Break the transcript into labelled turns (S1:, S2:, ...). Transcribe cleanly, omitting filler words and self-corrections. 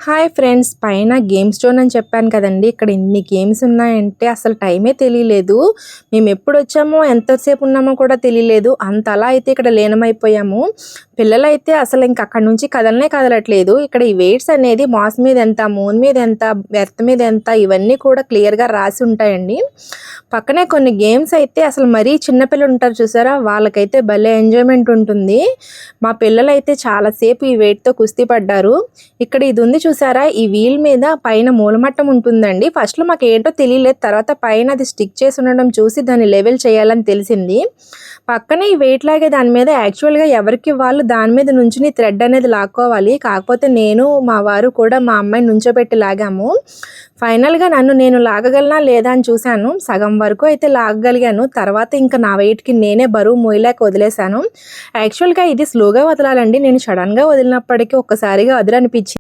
S1: Hi friends, పైన games zone అని చెప్పాను కదండి. ఇక్కడ ఇన్ని గేమ్స్ ఉన్నాయంటే అసలు టైమే తెలియలేదు. మేము ఎప్పుడు వచ్చామో ఎంతసేపు ఉన్నామో కూడా తెలియలేదు. అంతలా అయితే ఇక్కడ లీనమైపోయాము. పిల్లలైతే అసలు ఇంక అక్కడి నుంచి కదలనే కదలట్లేదు. ఇక్కడ ఈ వెయిట్స్ అనేది మాస్ మీద ఎంత, మూన్ మీద ఎంత, ఎర్త్ మీద ఎంత, ఇవన్నీ కూడా క్లియర్గా రాసి ఉంటాయండి. పక్కనే కొన్ని గేమ్స్ అయితే అసలు మరీ చిన్నపిల్లలు ఉంటారు చూసారా, వాళ్ళకైతే భలే ఎంజాయ్మెంట్ ఉంటుంది. మా పిల్లలైతే చాలాసేపు ఈ వెయిట్తో కుస్తీ పడ్డారు. ఇక్కడ ఇది ఉంది చూసారా, ఈ వీల్ మీద పైన మూలమట్టం ఉంటుందండి. ఫస్ట్లో మాకు ఏంటో తెలియలేదు, తర్వాత పైన అది స్టిక్ చేసి ఉండడం చూసి దాన్ని లెవెల్ చేయాలని తెలిసింది. పక్కనే ఈ వెయిట్ లాగే దాని మీద యాక్చువల్గా ఎవరికి వాళ్ళు దాని మీద నుంచుని థ్రెడ్ అనేది లాక్కోవాలి. కాకపోతే నేను మా వారు కూడా మా అమ్మాయిని నుంచోబెట్టి లాగాము. ఫైనల్గా నేను లాగగలనా లేదా అని చూశాను. సగం వరకు అయితే లాగగలిగాను. తర్వాత ఇంకా నా వెయిట్కి నేనే బరువు మోయలేక వదిలేశాను. యాక్చువల్గా ఇది స్లోగా వదలాలండి. నేను సడన్గా వదిలినప్పటికీ ఒక్కసారిగా వదిలనిపించింది.